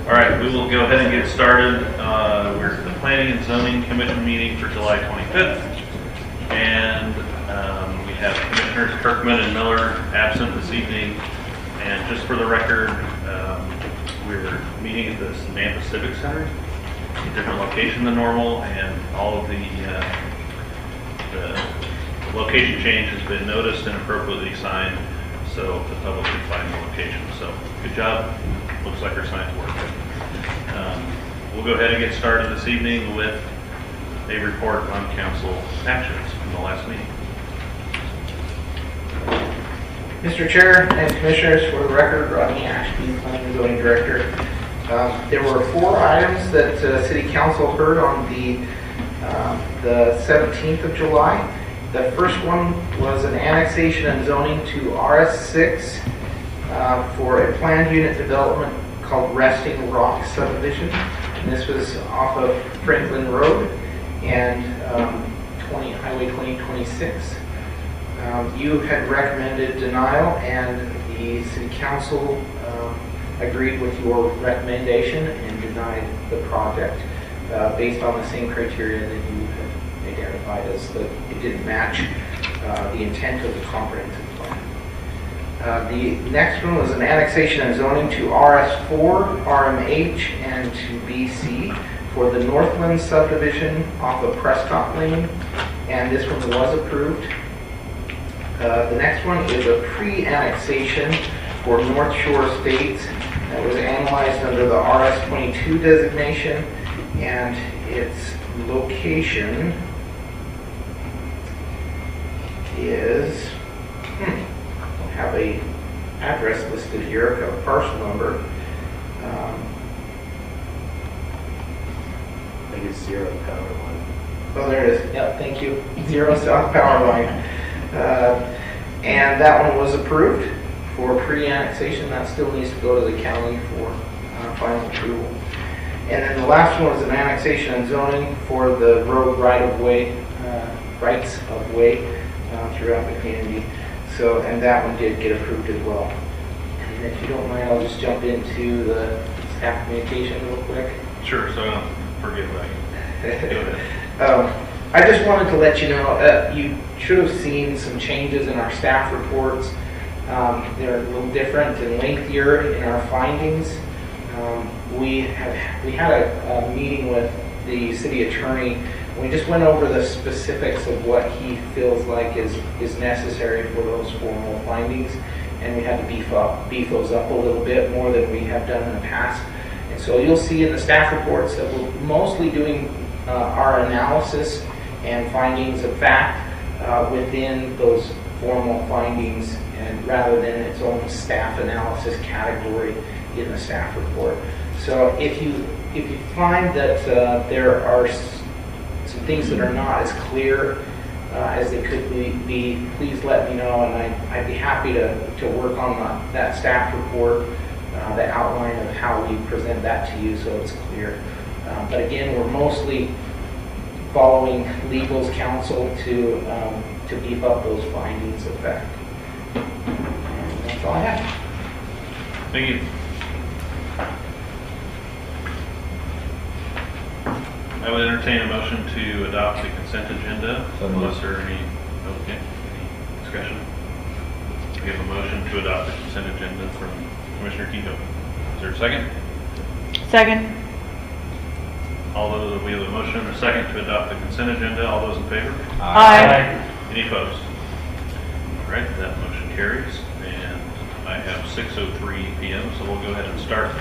All right, we will go ahead and get started. We're at the Planning and Zoning Commission meeting for July 25th. And we have Commissioners Kirkman and Miller absent this evening. And just for the record, we're meeting at the Nampa Civic Center, a different location than normal, and all of the location change has been noticed and appropriately signed, so the public can find the location. So good job. Looks like our signs work. We'll go ahead and get started this evening with a report on council actions from the last meeting. Mr. Chair and Commissioners, for the record, Rodney Ashby, Planning and Zoning Director. There were 4 items that City Council heard on the 17th of July. The first one was an annexation and zoning to RS6 for a planned unit development called Resting Rock Subdivision. And this was off of Franklin Road and Highway 2026. You had recommended denial, and the City Council agreed with your recommendation and denied the project based on the same criteria that you had identified as that it didn't match the intent of the comprehensive plan. The next one was an annexation and zoning to RS4, RMH, and to BC for the Northland subdivision off of Prescott Lane, and this one was approved. The next one is a pre-annexation for North Shore Estates that was analyzed under the RS22 designation, and its location is, I don't have a address listed here, I've got a parcel number. I think it's 0 power line. Oh, there it is. Yep, thank you. 0 south power line. And that one was approved for pre-annexation. That still needs to go to the county for final approval. And then the last one was an annexation and zoning for the road right-of-way, rights of way throughout the community. So, and that one did get approved as well. And if you don't mind, I'll just jump into the staff communication real quick. Sure, so I don't forget about you. Go ahead. I just wanted to let you know, you should have seen some changes in our staff reports. They're a little different and lengthier in our findings. We had a meeting with the city attorney. We just went over the specifics of what he feels like is necessary for those formal findings, and we had to beef those up a little bit more than we have done in the past. And so you'll see in the staff reports that we're mostly doing our analysis and findings of fact within those formal findings, and rather than its own staff analysis category in the staff report. So if you find that there are some things that are not as clear as they could be, please let me know, and I'd be happy to work on that staff report, the outline of how we present that to you so it's clear. But again, we're mostly following legal's counsel to beef up those findings of fact. And that's all I have. Thank you. I would entertain a motion to adopt the consent agenda, unless there are any discussion. We have a motion to adopt the consent agenda from Commissioner Kehoe. Is there a second? Second. We have a motion and a second to adopt the consent agenda. All those in favor? Aye. Any opposed? All right, that motion carries. And I have 6:03 p.m., so we'll go ahead and start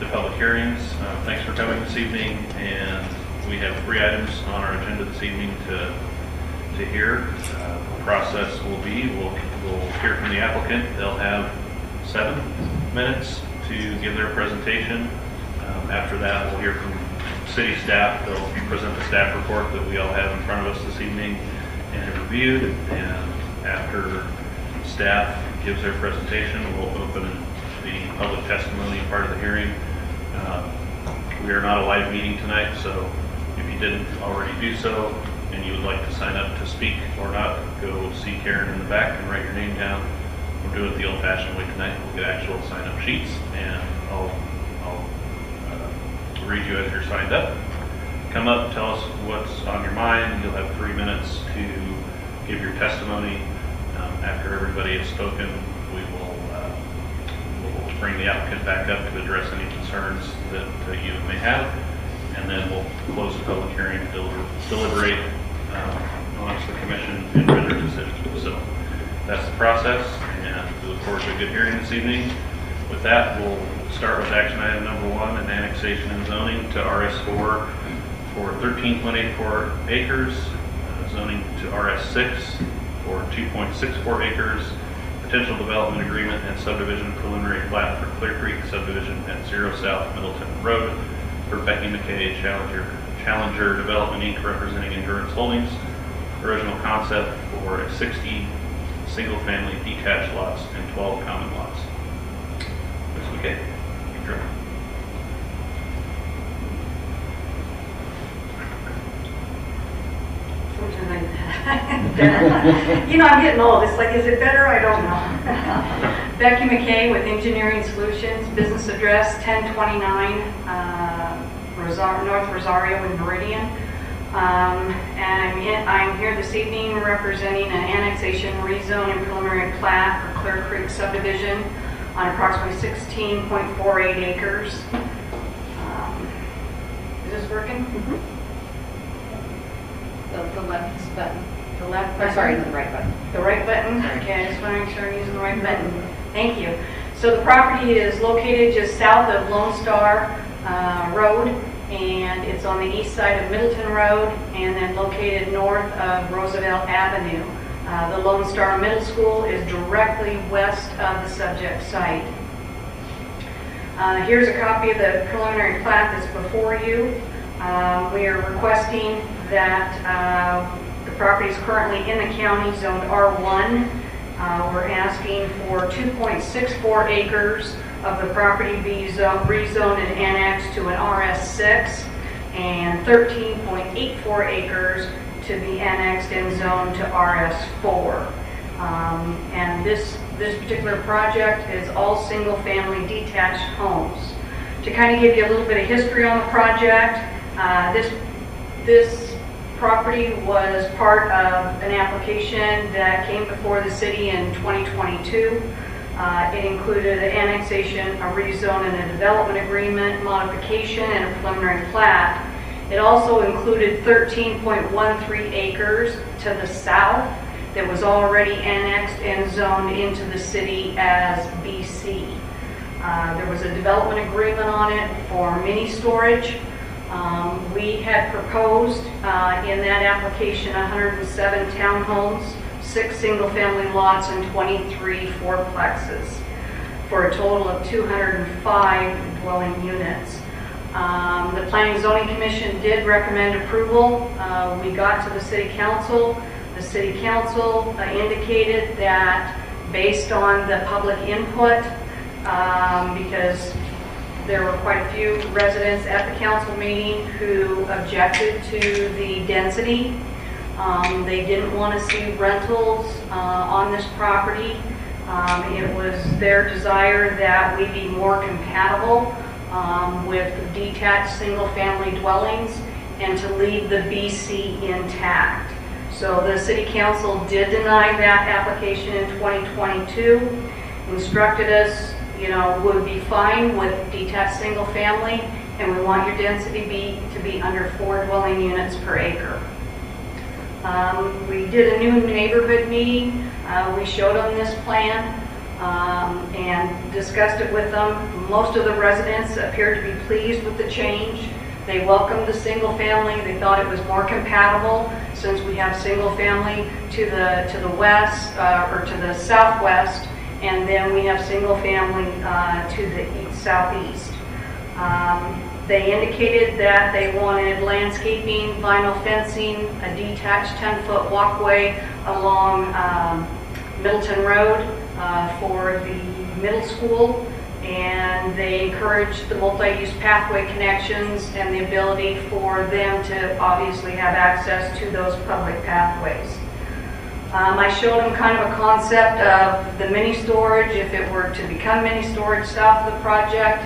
the public hearings. Thanks for coming this evening, and we have 3 items on our agenda this evening to hear. The process will be, we'll hear from the applicant. They'll have 7 minutes to give their presentation. After that, we'll hear from city staff. They'll present the staff report that we all have in front of us this evening and have reviewed. And after staff gives their presentation, we'll open the public testimony part of the hearing. We are not a live meeting tonight, so if you didn't already do so and you would like to sign up to speak or not, go see Karen in the back and write your name down. We'll do it the old-fashioned way tonight. We'll get actual sign-up sheets, and I'll greet you as you're signed up. Come up, tell us what's on your mind. You'll have 3 minutes to give your testimony. After everybody has spoken, we'll bring the applicant back up to address any concerns that you may have, and then we'll close the public hearing and deliberate amongst the commission and render a decision. So that's the process, and we look forward to a good hearing this evening. With that, we'll start with action item number 1, an annexation and zoning to RS4 for 13.84 acres, zoning to RS6 for 2.64 acres, potential development agreement and subdivision preliminary plat for Clear Creek subdivision at 0 South Middleton Road for Becky McKay, Challenger Development Inc., representing Endurance Holdings. Original concept for 60 single-family detached lots and 12 common lots. Ms. McKay, you You know, I'm getting old. It's like, is it better? I don't know. Becky McKay with Engineering Solutions, business address 1029 North Rosario in Meridian. And I'm here this evening representing an annexation, rezone, and preliminary plat for Clear Creek subdivision on approximately 16.48 acres. Is this working? The left button. The left Or button? sorry, the right button. The right button? Okay, I just want to make sure I'm using the right button. Thank you. So the property is located just south of Lone Star Road, and it's on the east side of Middleton Road, and then located north of Roosevelt Avenue. The Lone Star Middle School is directly west of the subject site. Here's a copy of the preliminary plat that's before you. We are requesting that the property is currently in the county zoned R1. We're asking for 2.64 acres of the property be rezoned and annexed to an RS6, and 13.84 acres to be annexed and zoned to RS4. And this particular project is all single-family detached homes. To kind of give you a little bit of history on the project, this property was part of an application that came before the city in 2022. It included an annexation, a rezone, and a development agreement, modification, and a preliminary plat. It also included 13.13 acres to the south that was already annexed and zoned into the city as BC. There was a development agreement on it for mini storage. We had proposed in that application 107 townhomes, 6 single-family lots, and 23 fourplexes, for a total of 205 dwelling units. The Planning and Zoning Commission did recommend approval. We got to the City Council. The City Council indicated that based on the public input, because there were quite a few residents at the council meeting who objected to the density. They didn't want to see rentals on this property. It was their desire that we be more compatible with detached single-family dwellings and to leave the BC intact. So the City Council did deny that application in 2022, instructed us, would be fine with detached single family, and we want your density to be under 4 dwelling units per acre. We did a new neighborhood meeting. We showed them this plan and discussed it with them. Most of the residents appeared to be pleased with the change. They welcomed the single family. They thought it was more compatible since we have single family to the west or to the southwest, and then we have single family to the southeast. They indicated that they wanted landscaping, vinyl fencing, a detached 10-foot walkway along Middleton Road for the middle school, and they encouraged the multi-use pathway connections and the ability for them to obviously have access to those public pathways. I showed them kind of a concept of the mini storage, if it were to become mini storage south of the project.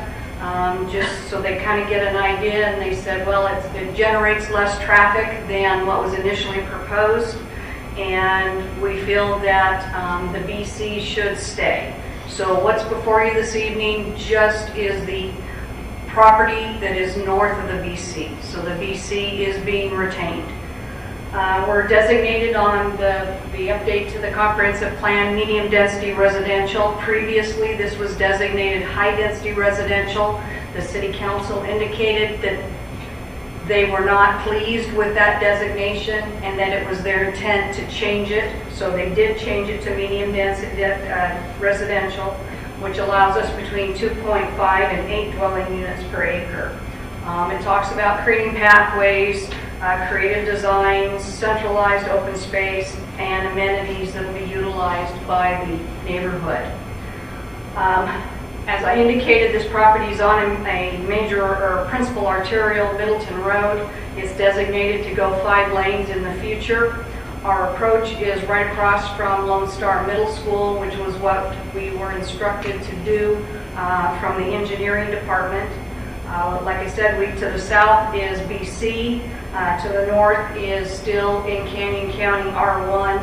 just so they kind of get an idea, and they said, well, it generates less traffic than what was initially proposed, and we feel that the BC should stay. So what's before you this evening just is the property that is north of the BC. So the BC is being retained. We're designated on the update to the comprehensive plan medium density residential. Previously, this was designated high density residential. The city council indicated that they were not pleased with that designation and that it was their intent to change it. So they did change it to medium density residential, which allows us between 2.5 and 8 dwelling units per acre. It talks about creating pathways, creative designs, centralized open space, and amenities that will be utilized by the neighborhood. As I indicated, this property is on a major or principal arterial, Middleton Road. It's designated to go 5 lanes in the future. Our approach is right across from Lone Star Middle School, which was what we were instructed to do from the engineering department. Like I said, to the south is BC. To the north is still in Canyon County R1.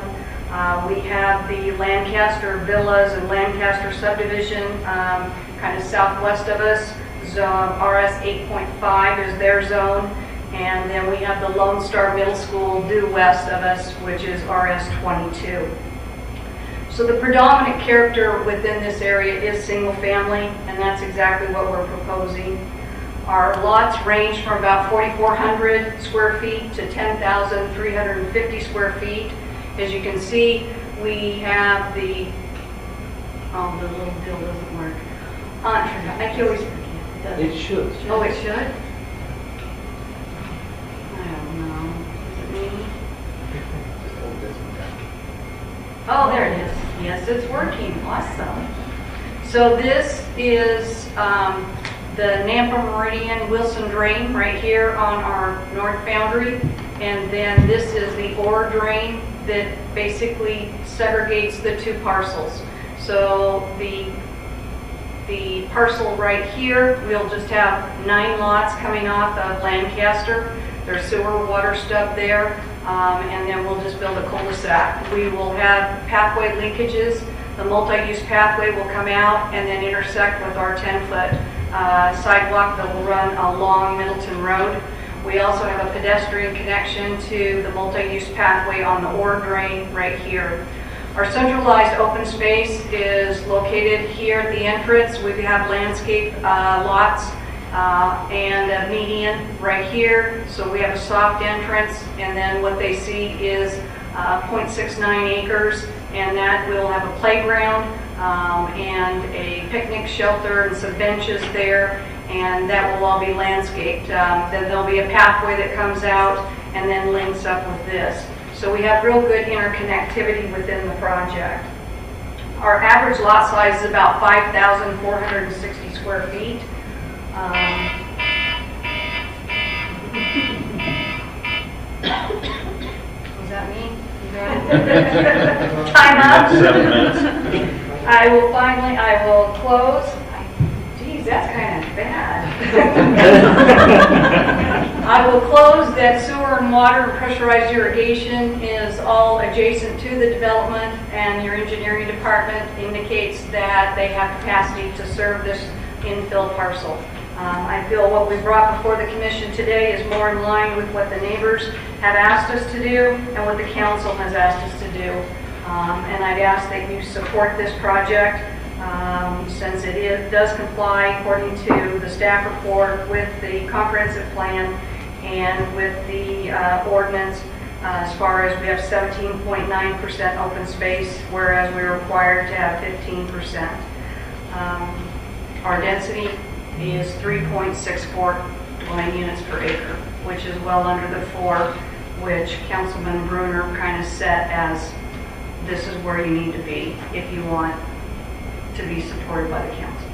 We have the Lancaster Villas and Lancaster subdivision kind of southwest of us. RS 8.5 is their zone. And then we have the Lone Star Middle School due west of us, which is RS 22. So the predominant character within this area is single family, and that's exactly what we're proposing. Our lots range from about 4,400 square feet to 10,350 square feet. As you can see, we have the little bill doesn't work. I can always forget. It should. Oh, it should? I don't know. Is it me? Oh, there it is. Yes, it's working. Awesome. So this is the Nampa Meridian Wilson Drain right here on our north boundary. And then this is the ore drain that basically segregates the 2 parcels. So the parcel right here, we'll just have 9 lots coming off of Lancaster. There's sewer, water stub there, and then we'll just build a cul-de-sac. We will have pathway linkages. The multi-use pathway will come out and then intersect with our 10-foot sidewalk that will run along Middleton Road. We also have a pedestrian connection to the multi-use pathway on the ore drain right here. Our centralized open space is located here at the entrance. We have landscape lots and a median right here. So we have a soft entrance, and then what they see is 0.69 acres, and that will have a playground and a picnic shelter and some benches there, and that will all be landscaped. Then there'll be a pathway that comes out and then links up with this. So we have real good interconnectivity within the project. Our average lot size is about 5,460 square feet. Was that me? You got it? Time up. 7 minutes. I will close. Geez, that's kind of bad. I will close that sewer and water and pressurized irrigation is all adjacent to the development, and your engineering department indicates that they have capacity to serve this infill parcel. I feel what we brought before the commission today is more in line with what the neighbors have asked us to do and what the council has asked us to do. And I'd ask that you support this project since it does comply according to the staff report with the comprehensive plan and with the ordinance as far as we have 17.9% open space, whereas we're required to have 15%. Our density is 3.64 dwelling units per acre, which is well under the 4, which Councilman Bruner kind of set as this is where you need to be if you want to be supported by the council.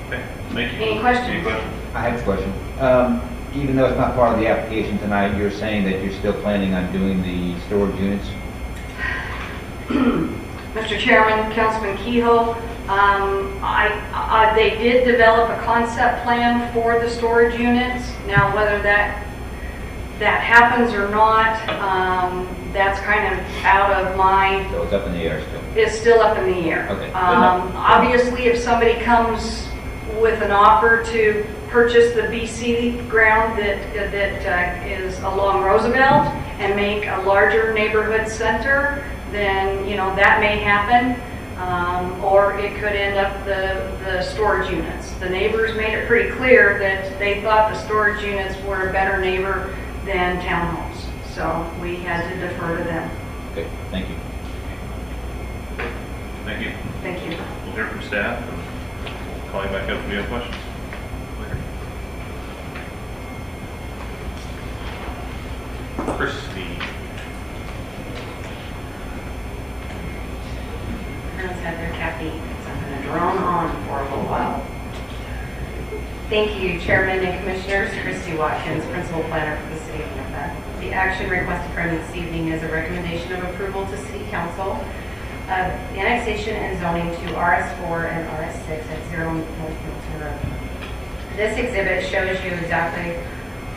Okay, thank you. Any questions? Any questions? I have a question. Even though it's not part of the application tonight, you're saying that you're still planning on doing the storage units? Mr. Chairman, Councilman Kehoe, They did develop a concept plan for the storage units. Now, whether that happens or not, that's kind of out of my, So it's up in the air still. it's still up in the air. Okay, good enough. Obviously, if somebody comes with an offer to purchase the BC ground that is along Roosevelt and make a larger neighborhood center, then, that may happen. Or it could end up the storage units. The neighbors made it pretty clear that they thought the storage units were a better neighbor than townhomes. So we had to defer to them. Okay, thank you. Thank you. Thank you. We'll hear from staff, and we'll call you back up if you have questions. Christie. Everyone's had their caffeine, so I'm going to drone on for a little while. Thank you, Chairman and Commissioners. Christy Watkins, Principal Planner for the City of North. The action requested from you this evening is a recommendation of approval to City Council of annexation and zoning to RS4 and RS6 at 0 North Milton Road. This exhibit shows you exactly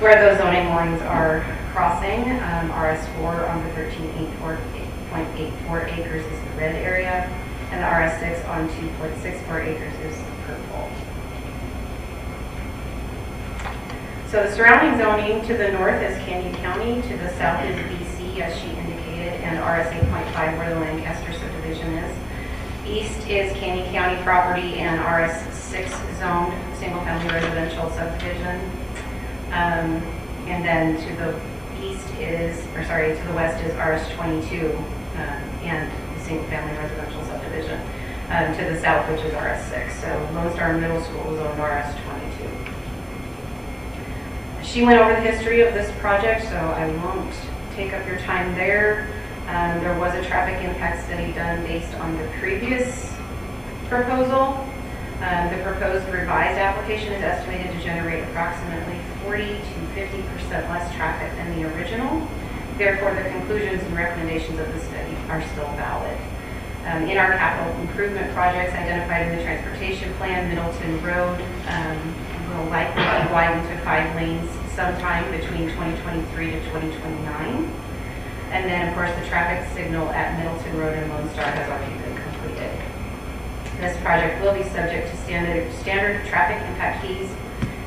where those zoning lines are crossing. RS4 on the 13.84 acres is the red area, and the RS6 on 2.64 acres is the purple. So the surrounding zoning to the north is Canyon County, to the south is BC, as she indicated, and RS 8.5 where the Lancaster subdivision is. East is Canyon County property and RS 6 zoned single-family residential subdivision. And then to the to the west is RS 22 and the single-family residential subdivision. To the south, which is RS 6. So Lone Star Middle School is on RS 22. She went over the history of this project, so I won't take up your time there. There was a traffic impact study done based on the previous proposal. The proposed revised application is estimated to generate approximately 40 to 50% less traffic than the original. Therefore, the conclusions and recommendations of the study are still valid. In our capital improvement projects identified in the transportation plan, Middleton Road will likely be widened to 5 lanes sometime between 2023 to 2029. And then, of course, the traffic signal at Middleton Road and Lone Star has already been completed. This project will be subject to standard traffic impact fees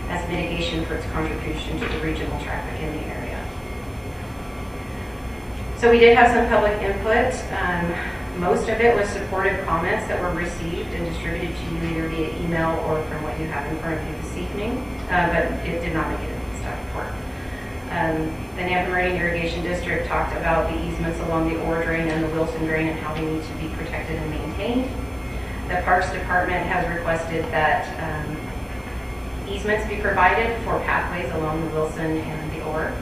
as mitigation for its contribution to the regional traffic in the area. So we did have some public input. Most of it was supportive comments that were received and distributed to you either via email or from what you have in front of you this evening, but it did not make it into the staff report. The Nampa Meridian Irrigation District talked about the easements along the Ore Drain and the Wilson Drain and how they need to be protected and maintained. The Parks Department has requested that easements be provided for pathways along the Wilson and the Ore.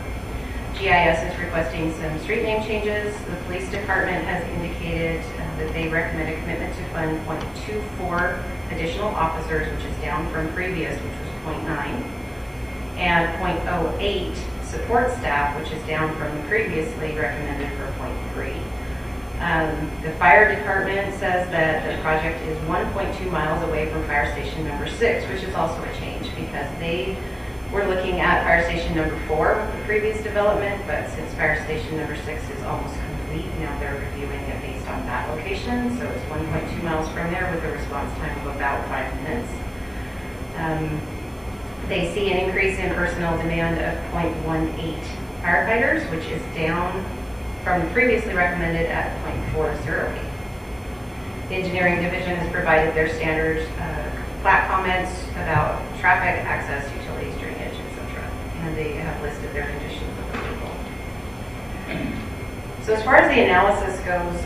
GIS is requesting some street name changes. The Police Department has indicated that they recommend a commitment to fund 0.24 additional officers, which is down from previous, which was 0.9, and 0.08 support staff, which is down from the previously recommended for 0.3. The fire department says that the project is 1.2 miles away from fire station number 6, which is also a change because they were looking at fire station number 4 with the previous development, but since fire station number 6 is almost complete, now they're reviewing it based on that location. So it's 1.2 miles from there with a response time of about 5 minutes. They see an increase in personnel demand of 0.18 firefighters, which is down from the previously recommended at 0.408. The engineering division has provided their standard plat comments about traffic, access, utilities, drainage, etc. And they have listed their conditions of approval. So as far as the analysis goes,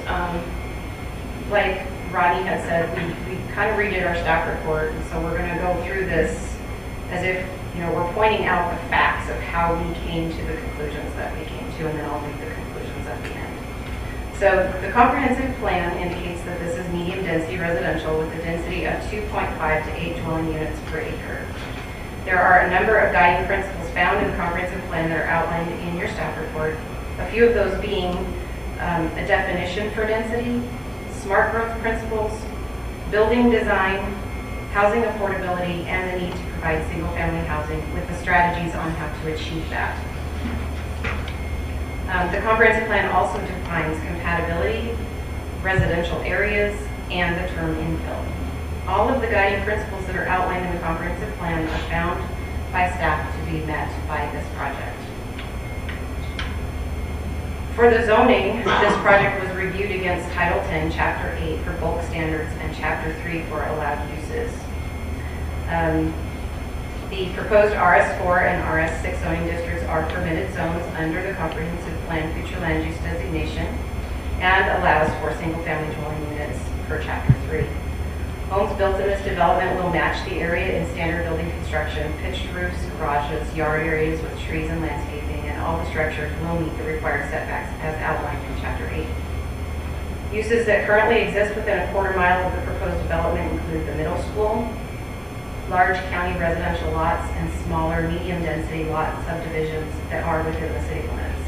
like Rodney had said, we kind of redid our staff report, and so we're going to go through this as if, we're pointing out the facts of how we came to the conclusions that we came to, and then I'll make the conclusions at the end. So the comprehensive plan indicates that this is medium density residential with a density of 2.5 to 8 dwelling units per acre. There are a number of guiding principles found in the comprehensive plan that are outlined in your staff report. A few of those being a definition for density, smart growth principles, building design, housing affordability, and the need to provide single-family housing with the strategies on how to achieve that. The comprehensive plan also defines compatibility, residential areas, and the term infill. All of the guiding principles that are outlined in the comprehensive plan are found by staff to be met by this project. For the zoning, this project was reviewed against Title 10, Chapter 8 for bulk standards and Chapter 3 for allowed uses. The proposed RS4 and RS6 zoning districts are permitted zones under the comprehensive plan future land use designation and allows for single-family dwelling units per Chapter 3. Homes built in this development will match the area in standard building construction, pitched roofs, garages, yard areas with trees and landscaping, and all the structures will meet the required setbacks as outlined in Chapter 8. Uses that currently exist within a quarter mile of the proposed development include the middle school, large county residential lots, and smaller medium-density lot subdivisions that are within the city limits.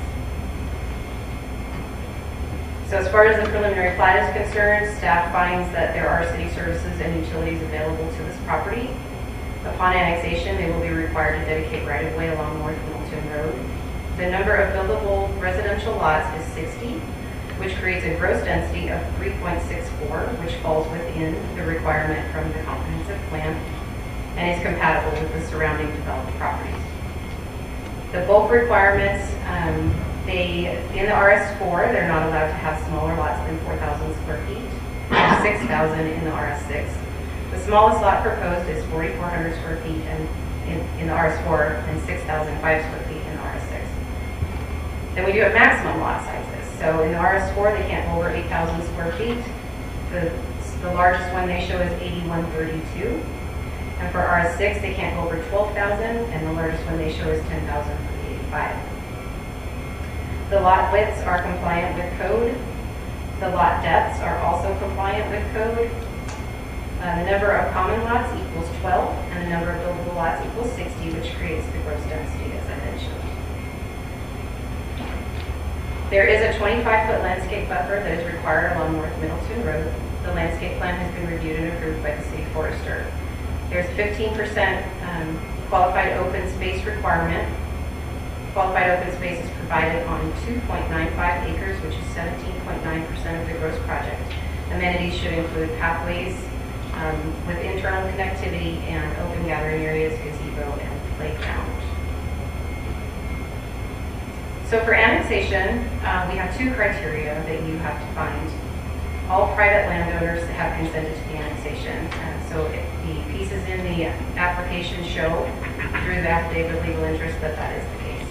So as far as the preliminary plat is concerned, staff finds that there are city services and utilities available to this property. Upon annexation, they will be required to dedicate right-of-way along North Middleton Road. The number of buildable residential lots is 60, which creates a gross density of 3.64, which falls within the requirement from the comprehensive plan and is compatible with the surrounding developed properties. The bulk requirements, in the RS4, they're not allowed to have smaller lots than 4,000 square feet, and 6,000 in the RS6. The smallest lot proposed is 4,400 square feet in the RS4 and 6,005 square feet in the RS6. Then we do have maximum lot sizes. So in the RS4, they can't go over 8,000 square feet. The largest one they show is 8,132. And for RS6, they can't go over 12,000, and the largest one they show is 10,085. The lot widths are compliant with code. The lot depths are also compliant with code. The number of common lots equals 12, and the number of buildable lots equals 60, which creates the gross density, as I mentioned. There is a 25-foot landscape buffer that is required along North Middleton Road. The landscape plan has been reviewed and approved by the city forester. There's 15% qualified open space requirement. Qualified open space is provided on 2.95 acres, which is 17.9% of the gross project. Amenities should include pathways with internal connectivity and open gathering areas, gazebo, and playground. So for annexation, we have two criteria that you have to find. All private landowners have consented to the annexation. So if the pieces in the application show through the affidavit of legal interest that that is the case.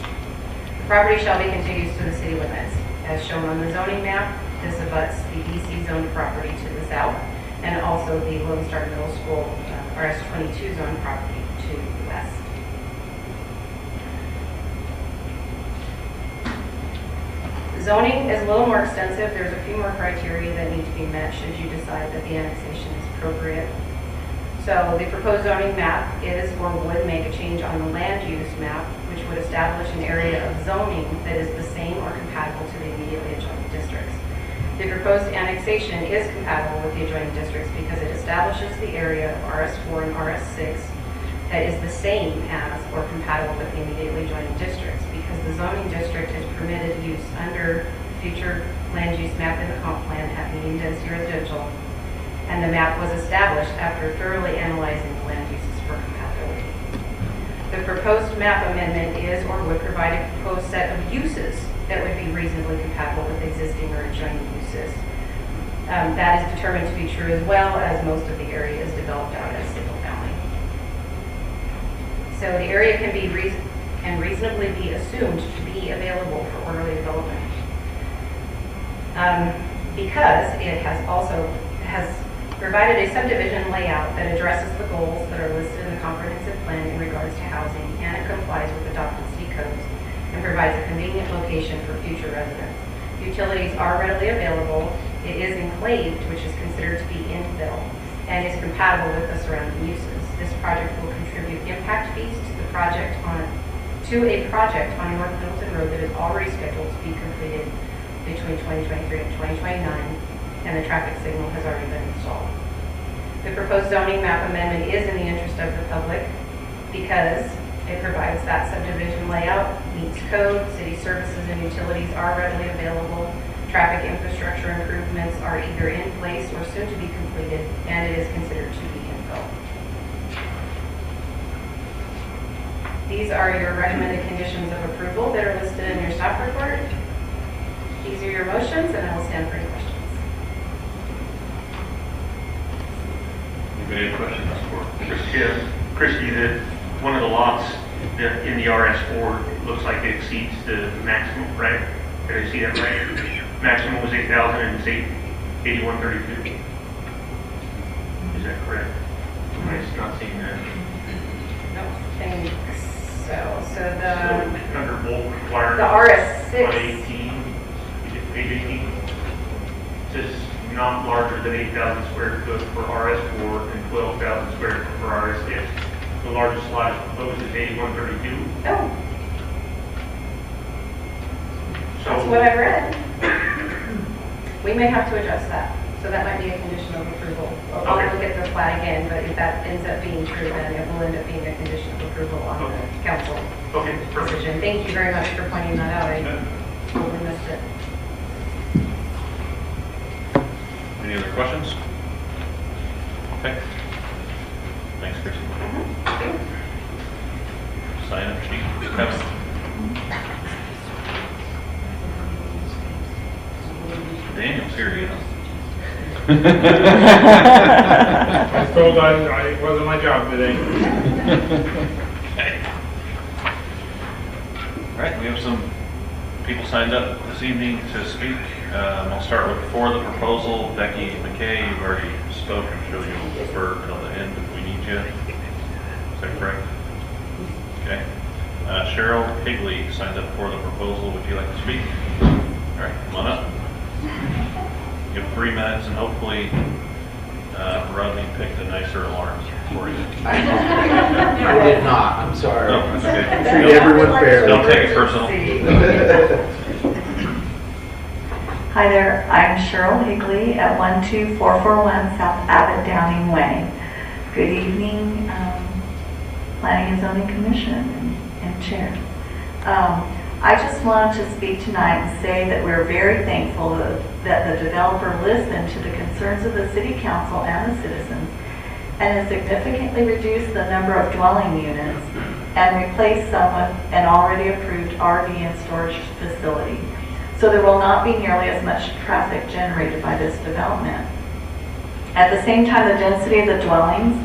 The property shall be contiguous to the city limits. As shown on the zoning map, this abuts the BC zoned property to the south and also the Lone Star Middle School RS22 zone property to the west. Zoning is a little more extensive. There's a few more criteria that need to be met should you decide that the annexation is appropriate. So the proposed zoning map is or would make a change on the land use map, which would establish an area of zoning that is the same or compatible to the immediately adjoining districts. The proposed annexation is compatible with the adjoining districts because it establishes the area of RS4 and RS6 that is the same as or compatible with the immediately adjoining districts, because the zoning district is permitted use under future land use map in the comp plan at medium density residential, and the map was established after thoroughly analyzing the land uses for compatibility. The proposed map amendment is or would provide a proposed set of uses that would be reasonably compatible with existing or adjoining uses. That is determined to be true as well, as most of the area is developed out as single family. So the area can reasonably be assumed to be available for orderly development. Because it has provided a subdivision layout that addresses the goals that are listed in the comprehensive plan in regards to housing, and it complies with adopted city codes and provides a convenient location for future residents. Utilities are readily available. It is enclaved, which is considered to be infill, and is compatible with the surrounding uses. This project will contribute impact fees to a project on North Middleton Road that is already scheduled to be completed between 2023 and 2029, and the traffic signal has already been installed. The proposed zoning map amendment is in the interest of the public because it provides that subdivision layout, meets code, city services and utilities are readily available, traffic infrastructure improvements are either in place or soon to be completed, and it is considered to be infill. These are your recommended conditions of approval that are listed in your staff report. These are your motions, and I will stand for any questions. Anybody have questions for Chris? Christie, one of the lots in the RS4 looks like it exceeds the maximum, right? Did I see that right? Maximum was 8,000 and it's 8132. Is that correct? Am I not seeing that? No, thank so. So So under bulk required. the On RS6, 18, is it page 18? It says not larger than 8,000 square foot for RS4 and 12,000 square foot for RS6. The largest lot is proposed is 8132. oh, So that's what I read. We may have to adjust that, so that might be a condition of approval. I'll Okay. look at the plat again, but if that ends up being true, then it will end up being a condition of approval on the council Okay, perfect. decision. Thank you very much for pointing that out. I totally missed it. Any other questions? Okay. Thanks, Chris. Sign up sheet, Kevin. Daniel's here, you know. I was told it wasn't my job today. Okay. All right, we have some people signed up this evening to speak. I'll start with for the proposal, Becky McKay. You've already spoken, so you'll defer till the end if we need you. Is that correct? Okay. Cheryl Higley signed up for the proposal. Would you like to speak? All right, come on up. You have 3 minutes, and hopefully Rodney picked a nicer alarm for you. I did not, I'm sorry. No, that's okay. Treat everyone fairly. Don't take it personal. Hi there, I'm Cheryl Higley at 12441 South Abbott Downing Way. Good evening, Planning and Zoning Commission and Chair. I just wanted to speak tonight and say that we're very thankful that the developer listened to the concerns of the City Council and the citizens and has significantly reduced the number of dwelling units and replaced some with an already approved RV and storage facility. So there will not be nearly as much traffic generated by this development. At the same time, the density of the dwellings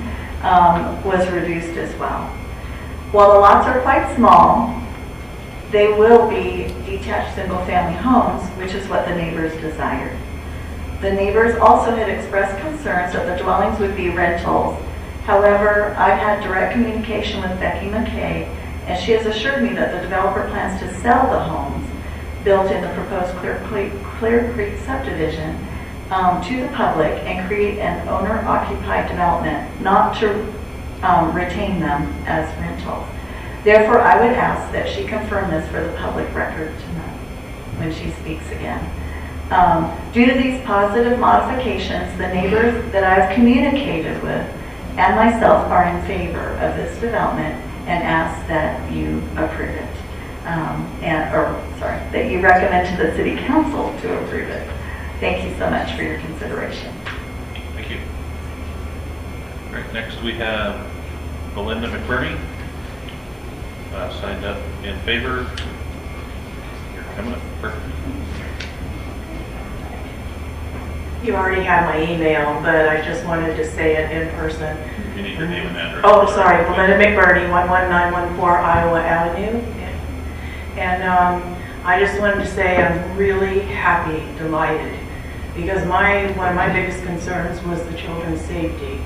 was reduced as well. While the lots are quite small, they will be detached single-family homes, which is what the neighbors desired. The neighbors also had expressed concerns that the dwellings would be rentals. However, I've had direct communication with Becky McKay, and she has assured me that the developer plans to sell the homes built in the proposed Clear Creek subdivision to the public and create an owner-occupied development, not to retain them as rentals. Therefore, I would ask that she confirm this for the public record tonight when she speaks again. Due to these positive modifications, the neighbors that I've communicated with and myself are in favor of this development and ask that you approve it. That you recommend to the City Council to approve it. Thank you so much for your consideration. Thank you. All right, next we have Belinda McBurney. Signed up in favor. You're coming up. Perfect. You already have my email, but I just wanted to say it in person. You need your name and address. Oh, sorry, Belinda McBurney, 11914 Iowa Avenue. And I just wanted to say I'm really happy, delighted, because one of my biggest concerns was the children's safety.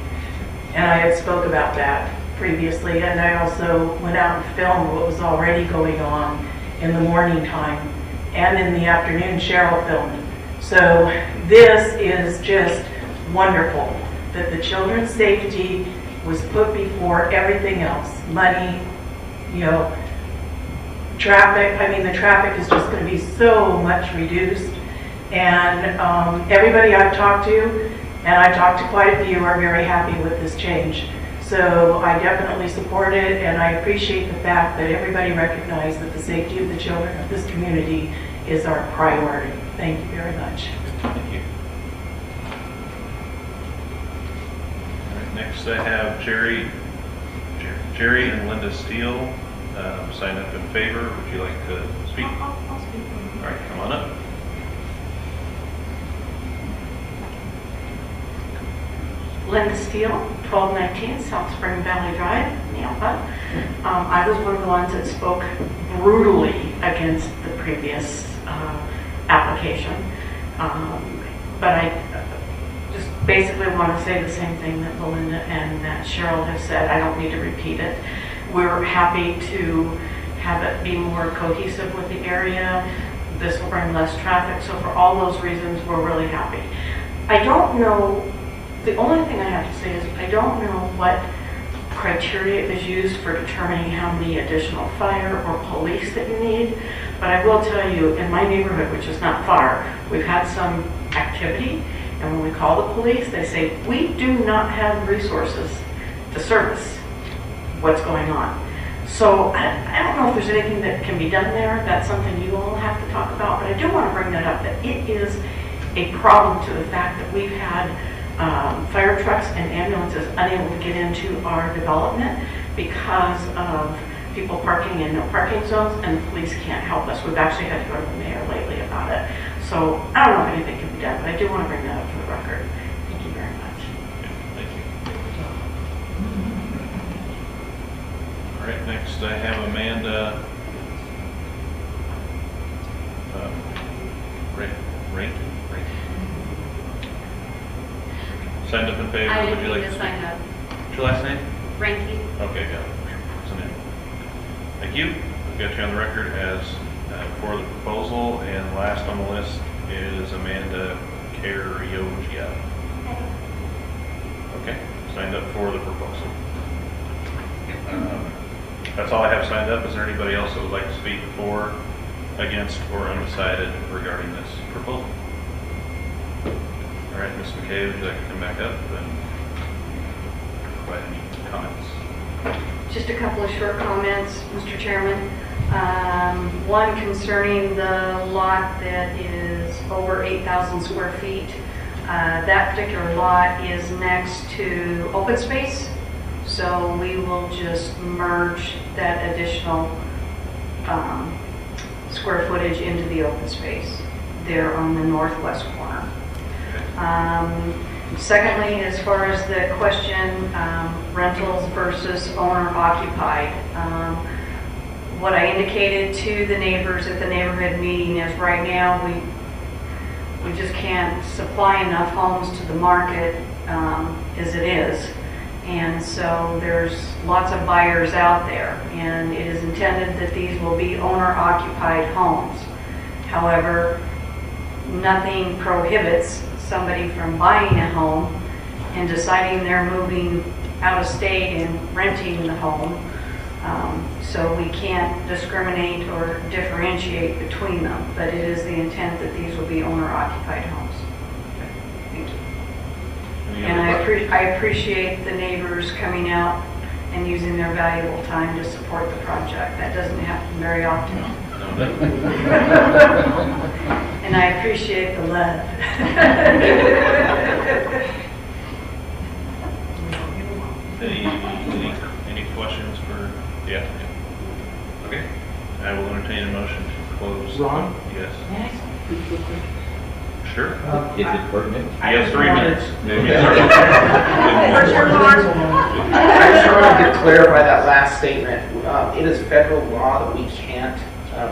And I had spoke about that previously, and I also went out and filmed what was already going on in the morning time, and in the afternoon Cheryl filmed. So this is just wonderful that the children's safety was put before everything else. Money, traffic. I mean, the traffic is just going to be so much reduced. And everybody I've talked to And I talked to quite a few who are very happy with this change. So I definitely support it, and I appreciate the fact that everybody recognized that the safety of the children of this community is our priority. Thank you very much. Thank you. All right, next I have Jerry and Linda Steele signed up in favor. Would you like to speak? I'll speak. All right, come on up. Linda Steele, 1219 South Spring Valley Drive, Nampa. I was one of the ones that spoke brutally against the previous application. But I just basically want to say the same thing that Belinda and that Cheryl have said. I don't need to repeat it. We're happy to have it be more cohesive with the area. This will bring less traffic. So for all those reasons, we're really happy. I don't know, the only thing I have to say is I don't know what criteria is used for determining how many additional fire or police that you need. But I will tell you, in my neighborhood, which is not far, we've had some activity. And when we call the police, they say, we do not have resources to service what's going on. So I don't know if there's anything that can be done there. That's something you all have to talk about. But I do want to bring that up, that it is a problem to the fact that we've had fire trucks and ambulances unable to get into our development because of people parking in no parking zones, and the police can't help us. We've actually had to go to the mayor lately about it. So I don't know if anything can be done, but I do want to bring that up for the record. Thank you very much. Thank you. All right, next I have Amanda Rankin. Signed up in favor. I Would didn't you like need to to speak? sign up. What's your last name? Frankie? Okay, got it. What's the name? Thank you. We've got you on the record as for the proposal, and last on the list is Amanda Cariogia. Okay, signed up for the proposal. That's all I have signed up. Is there anybody else that would like to speak for, against, or undecided regarding this proposal? All right, Ms. McKay, would you like to come back up and provide any comments? Just a couple of short comments, Mr. Chairman. One concerning the lot that is over 8,000 square feet. That particular lot is next to open space, so we will just merge that additional square footage into the open space there on the northwest corner. Secondly, as far as the question, rentals versus owner occupied, what I indicated to the neighbors at the neighborhood meeting is right now we just can't supply enough homes to the market as it is. And so there's lots of buyers out there, and it is intended that these will be owner occupied homes. However, nothing prohibits somebody from buying a home and deciding they're moving out of state and renting the home. So we can't discriminate or differentiate between them, but it is the intent that these will be owner-occupied homes. Thank you. And I appreciate the neighbors coming out and using their valuable time to support the project. That doesn't happen very often. And I appreciate the love. Any questions for the applicant? Okay, I will entertain a motion to close. Ron? Yes. May I speak real quick? Sure. Is it pertinent? You have 3 minutes. I just wanted to clarify that last statement. It is federal law that we can't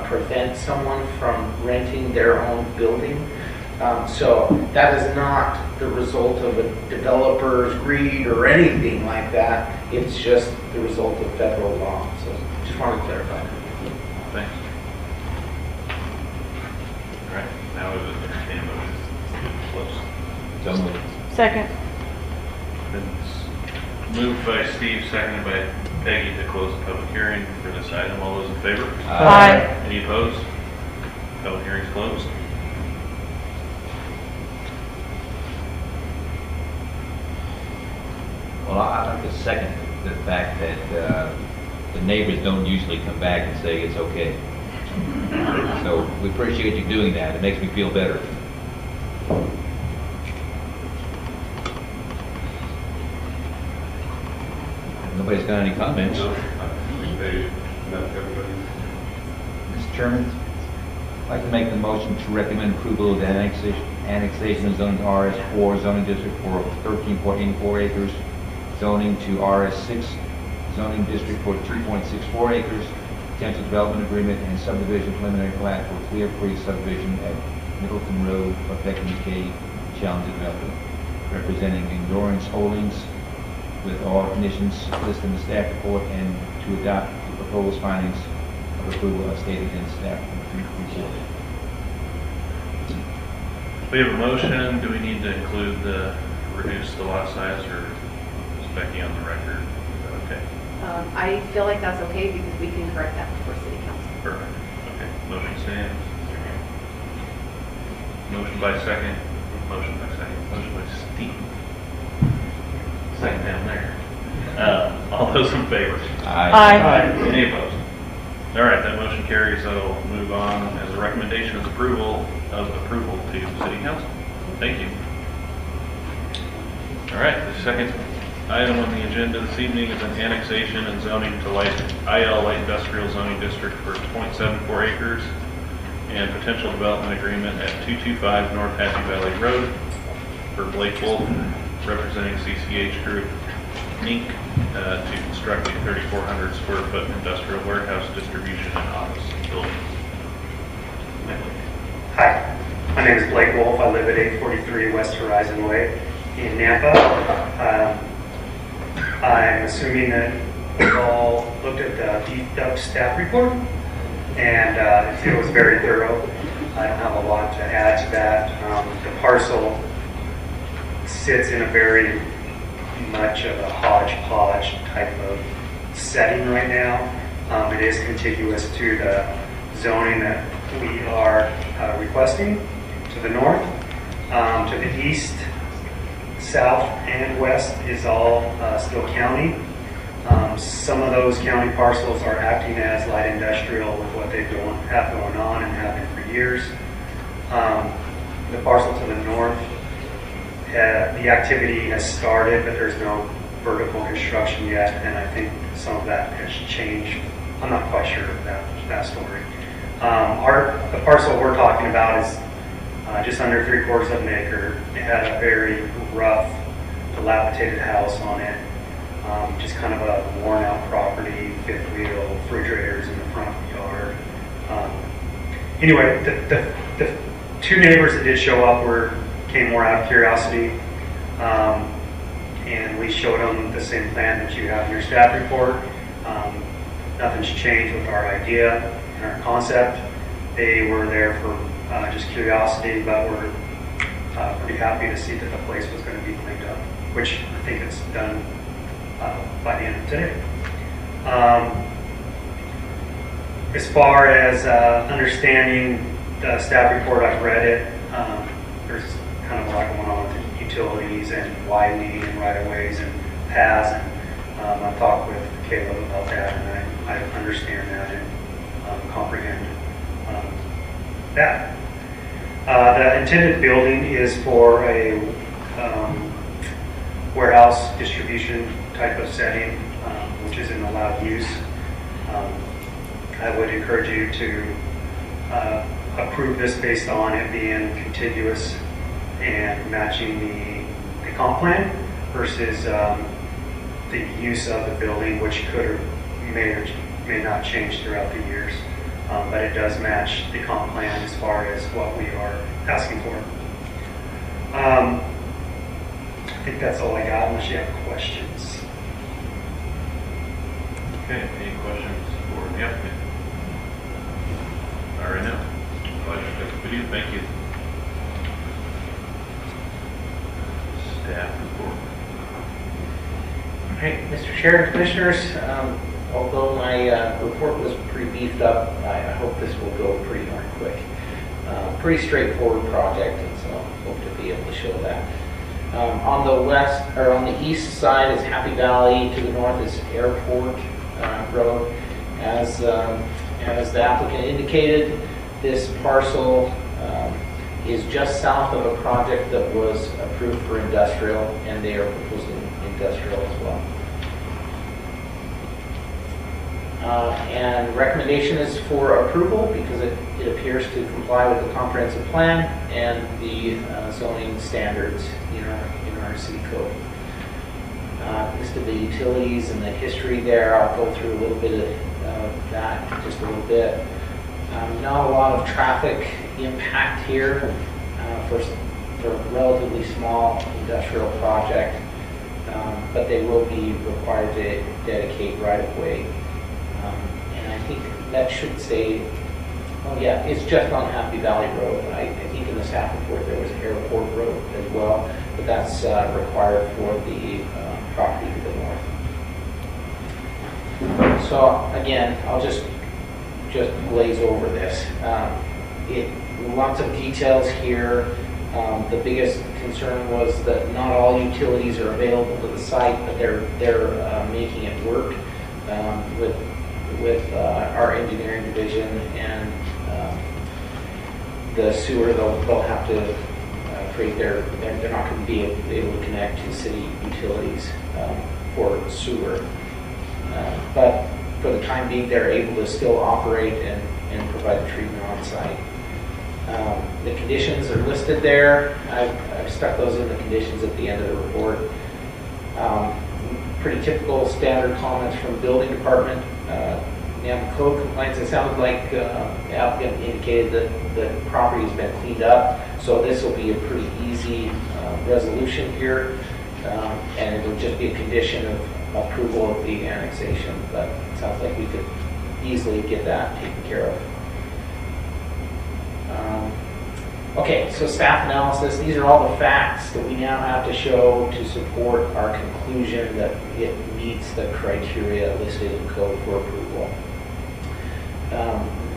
prevent someone from renting their own building. So that is not the result of a developer's greed or anything like that. It's just the result of federal law. So just wanted to clarify that. Thanks. All right, now we will entertain a motion to close. So moved. Second. It's moved by Steve, seconded by Peggy to close the public hearing for this item. All those in favor? Aye. Any opposed? Public hearing's closed. Well, I'd like to second the fact that the neighbors don't usually come back and say it's okay. So we appreciate you doing that. It makes me feel better. Nobody's got any comments. Mr. Chairman, I'd like to make the motion to recommend approval of the annexation of zone to RS4 zoning district for 13.84 acres, zoning to RS6 zoning district for 2.64 acres, potential development agreement and subdivision preliminary plat for Clear Creek subdivision at Middleton Road affecting K Challenger Development, representing Endurance Holdings with all conditions listed in the staff report and to adopt the proposed findings of approval as stated in staff report. We have a motion. Do we need to include the reduce the lot size, or is Becky on the record? Is that okay? I feel like that's okay because we can correct that before city council. Perfect. Okay. Motion stands. Motion by second. Motion by second. Motion by Steve. Second down there. All those in favor? Aye. Any opposed? All right, that motion carries. I'll move on as a recommendation as approval to City Council. Thank you. All right, the second item on the agenda this evening is an annexation and zoning to IL Light Industrial Zoning District for 0.74 acres and potential development agreement at 225 North Happy Valley Road for Blake Wolf, representing CCH Group, Inc., to construct a 3,400 square foot industrial warehouse, distribution, and office building. Hi, my name is Blake Wolf. I live at 843 West Horizon Way in Nampa. I'm assuming that we've all looked at the beefed up staff report, and it was very thorough. I don't have a lot to add to that. The parcel sits in a very much of a hodgepodge type of setting right now. It is contiguous to the zoning that we are requesting to the north. To the east, south, and west is all still county. Some of those county parcels are acting as light industrial with what they have going on and have been for years. The parcel to the north, the activity has started, but there's no vertical construction yet, and I think some of that has changed. I'm not quite sure of that story. The parcel we're talking about is just under 3/4 of an acre. It had a very rough, dilapidated house on it, just kind of a worn out property, fifth wheel, refrigerators in the front yard. Anyway, the two neighbors that did show up came more out of curiosity, and we showed them the same plan that you have in your staff report. Nothing's changed with our idea and our concept. They were there for just curiosity, but we're pretty happy to see that the place was going to be cleaned up, which I think it's done by the end of today. As far as understanding the staff report, I've read it. There's kind of a lot going on with the utilities and widening and right-of-ways and paths, and I've talked with Caleb about that, and I understand that and comprehend that. The intended building is for a warehouse distribution type of setting, which is an allowed use. I would encourage you to approve this based on it being contiguous and matching the comp plan versus the use of the building, which could or may not change throughout the years. But it does match the comp plan as far as what we are asking for. I think that's all I got, unless you have questions. Okay, any questions for the applicant? All right, now. Video, thank you. Staff report. Hey, Mr. Chair and Commissioners, although my report was pretty beefed up, I hope this will go pretty darn quick. Pretty straightforward project, and so I hope to be able to show that. On the west, or on the east side is Happy Valley, to the north is Airport Road. As the applicant indicated, this parcel is just south of a project that was approved for industrial, and they are proposing industrial as well. And recommendation is for approval because it appears to comply with the comprehensive plan and the zoning standards in our city code. Listed the utilities and the history there. I'll go through a little bit of that just a little bit. Not a lot of traffic impact here for a relatively small industrial project, but they will be required to dedicate right-of-way. And I think that should say, oh yeah, it's just on Happy Valley Road. I think in the staff report there was Airport Road as well, but that's required for the property to the north. So again, I'll just glaze over this. Lots of details here. The biggest concern was that not all utilities are available to the site, but they're making it work with our engineering division and the sewer. They'll have to create they're not going to be able to connect to city utilities for sewer. But for the time being, they're able to still operate and provide the treatment on site. The conditions are listed there. I've stuck those in the conditions at the end of the report. Pretty typical standard comments from the building department. Now, code complaints, it sounded like the applicant indicated that the property has been cleaned up, so this will be a pretty easy resolution here, and it will just be a condition of approval of the annexation, but it sounds like we could easily get that taken care of. Okay, so staff analysis. These are all the facts that we now have to show to support our conclusion that it meets the criteria listed in code for approval.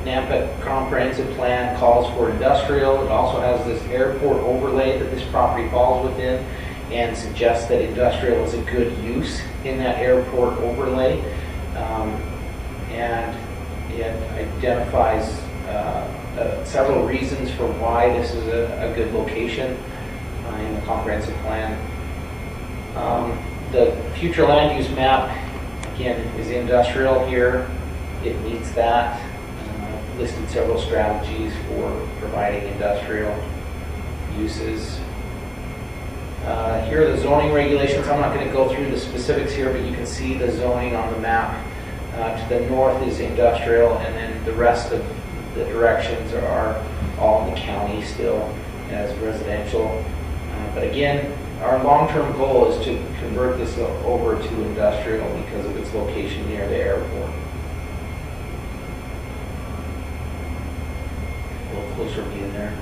Nampa comprehensive plan calls for industrial. It also has this airport overlay that this property falls within and suggests that industrial is a good use in that airport overlay. And it identifies several reasons for why this is a good location in the comprehensive plan. The future land use map, again, is industrial here. It meets that. Listed several strategies for providing industrial uses. Here are the zoning regulations. I'm not going to go through the specifics here, but you can see the zoning on the map. To the north is industrial, and then the rest of the directions are all in the county still as residential. But again, our long-term goal is to convert this over to industrial because of its location near the airport. A little closer view there.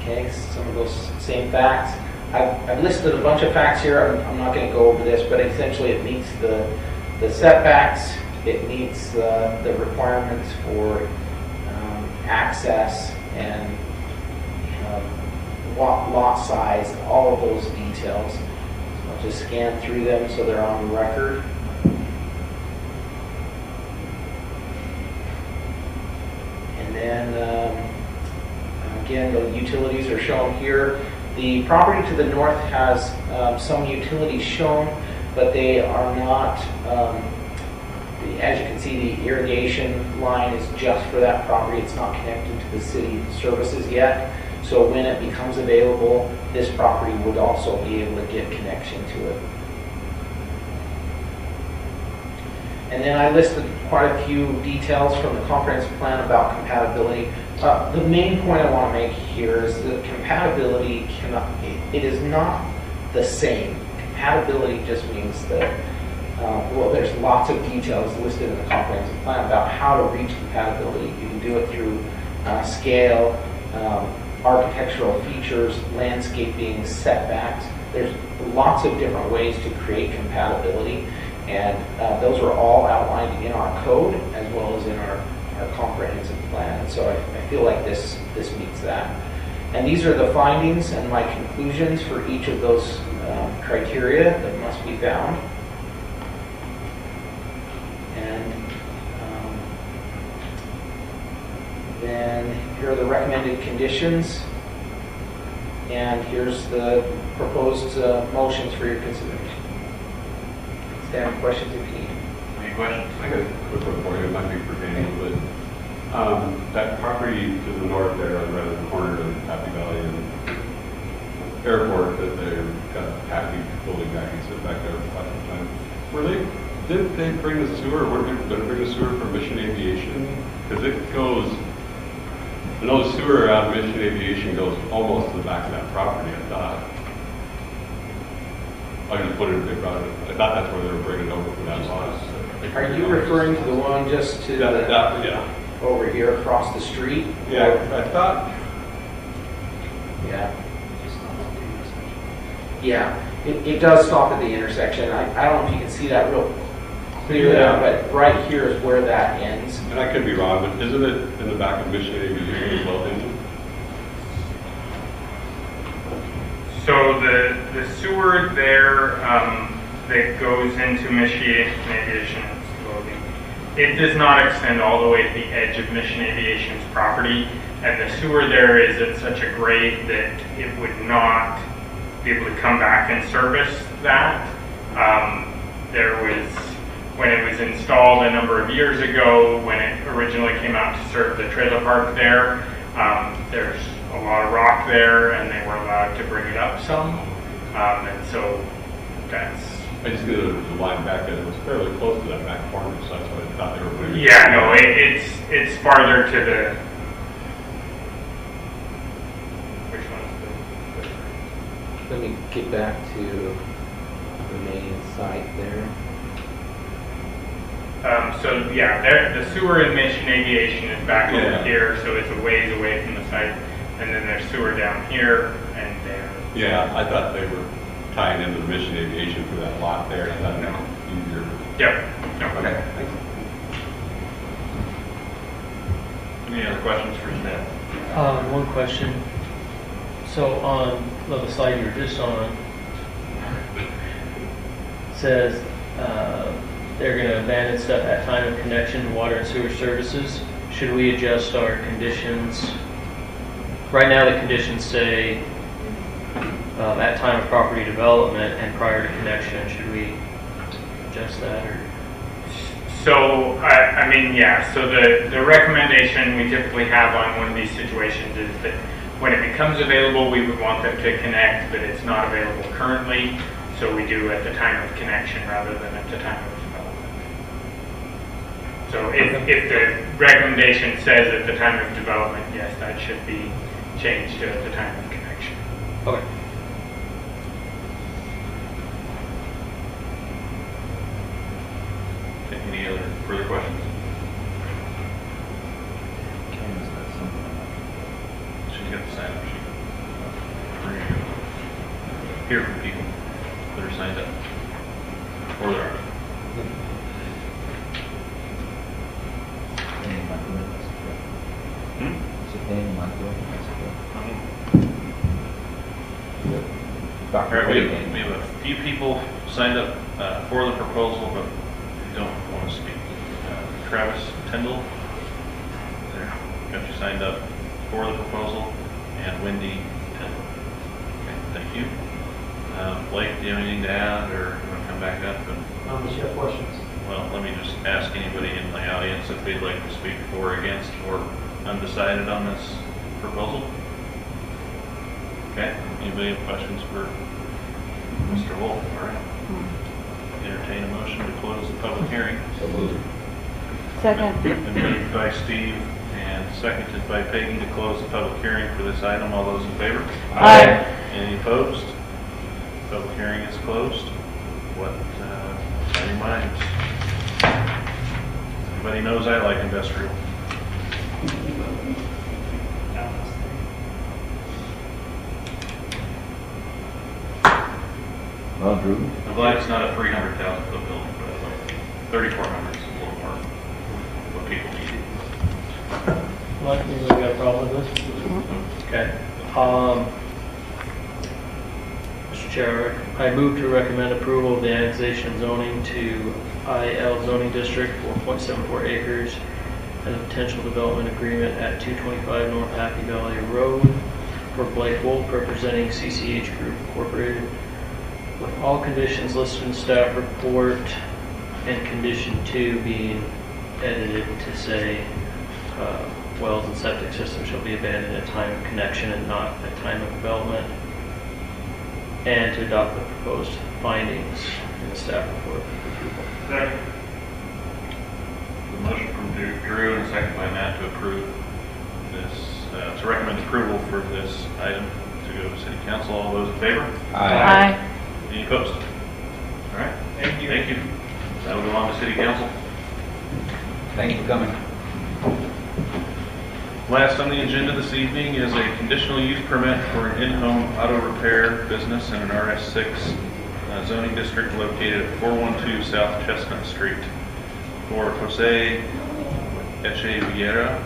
Okay, some of those same facts. I've listed a bunch of facts here. I'm not going to go over this, but essentially it meets the setbacks. It meets the requirements for access and lot size, all of those details. So I'll just scan through them so they're on record. And then again, the utilities are shown here. The property to the north has some utilities shown, but they are not, as you can see, the irrigation line is just for that property. It's not connected to the city services yet. So when it becomes available, this property would also be able to get connection to it. And then I listed quite a few details from the comprehensive plan about compatibility. The main point I want to make here is that compatibility it is not the same. Compatibility just means that, well, there's lots of details listed in the comprehensive plan about how to reach compatibility. You can do it through scale, architectural features, landscaping, setbacks. There's lots of different ways to create compatibility. And those are all outlined in our code as well as in our comprehensive plan. So I feel like this meets that. And these are the findings and my conclusions for each of those criteria that must be found. And then here are the recommended conditions. And here's the proposed motions for your consideration. Stand questions if you need. Any questions? I got a quick one for you, it might be pertaining, but that property to the north there, around the corner of Happy Valley and Airport, that they're got Happy building back, he said back there for quite some time. Didn't they bring the sewer, were they going to bring the sewer from Mission Aviation? Because it goes, I know the sewer out of Mission Aviation goes almost to the back of that property, I thought. I just wondered if they brought it, I thought that's where they were bringing it over for that lot. Are you referring to the one just to the, Yeah. over here across the street? Yeah, I thought. Yeah. Yeah, it does stop at the intersection. I don't know if you can see that real clear there, but right here is where that ends. And I could be wrong, but isn't it in the back of Mission Aviation as well, Denton? So the sewer there that goes into Mission Aviation Loading, it does not extend all the way to the edge of Mission Aviation's property, and the sewer there is at such a grade that it would not be able to come back and service that. There was, when it was installed a number of years ago, when it originally came out to serve the trailer park there, there's a lot of rock there, and they were allowed to bring it up some, and so that's. I just knew the line back there, it was fairly close to that back corner, so that's what I thought they were putting. Yeah, no, it's farther to the. Which one's Let me get back to the main site there. So yeah, the sewer in Mission Aviation is back over Yeah. here, so it's a ways away from the site, and then there's sewer down here and there. Yeah, I thought they were tying into the Mission Aviation for that lot there, and I thought that was easier. Yep. No. Okay, thanks. Any other questions for staff? One question. So on the slide you were just on, says they're going to abandon stuff at time of connection to water and sewer services. Should we adjust our conditions? Right now the conditions say at time of property development and prior to connection. Should we adjust that? Or? So, I mean, yeah, so the recommendation we typically have on one of these situations is that when it becomes available, we would want them to connect, but it's not available currently, so we do at the time of connection rather than at the time of development. So if the recommendation says at the time of development, yes, that should be changed to at the time of connection. Okay. Okay, any other further questions? She's got the sign up sheet. Where are you going? Here for people that are signed up. Or there aren't. All right, we have a few people signed up for the proposal, but don't want to speak. Travis Tyndall, there, got you signed up for the proposal, and Wendy Tyndall. Okay, thank you. Blake, do you have anything to add, or you want to come back up? Unless you have questions. Well, let me just ask anybody in the audience if they'd like to speak for or against or undecided on this proposal. Okay, anybody have questions for Mr. Wolf? All right. Entertain a motion to close the public hearing. So moved. Second. Been moved by Steve and seconded by Peggy to close the public hearing for this item. All those in favor? Aye. Any opposed? Public hearing is closed. What on your minds? Everybody knows I like industrial. Well, Drew? I'm glad it's not a 300,000 foot building, but 3,400 is a little more what people need. Mike, you really got a problem with this? Okay. Mr. Chair, I move to recommend approval of the annexation zoning to IL zoning district, 4.74 acres, and a potential development agreement at 225 North Happy Valley Road for Blake Wolf, representing CCH Group Incorporated, with all conditions listed in staff report, and condition 2 being edited to say wells and septic systems shall be abandoned at time of connection and not at time of development, and to adopt the proposed findings in the staff report for approval. Second. The motion from Drew and a second by Matt to approve this, to recommend approval for this item to go to City Council. All those in favor? Aye. Any opposed? All right. Thank you. Thank you. That'll go on to City Council. Thank you for coming. Last on the agenda this evening is a conditional use permit for an in-home auto repair business in an RS6 zoning district located at 412 South Chestnut Street. For Jose Echeverria,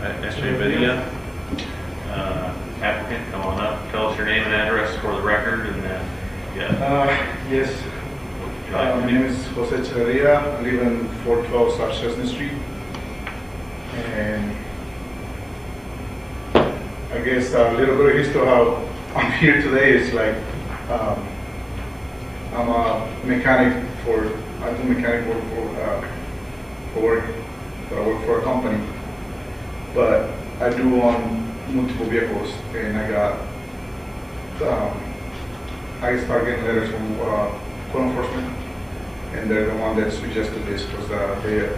applicant, come on up. Tell us your name and address for the record, and then, Yes. My name is Jose Echeverria. I live in 412 South Chestnut Street. And I guess a little bit of history of how I'm here today is like, I'm a mechanic I do mechanic work for work, but I work for a company. But I do own multiple vehicles, and I started getting letters from code enforcement, and they're the one that suggested this because they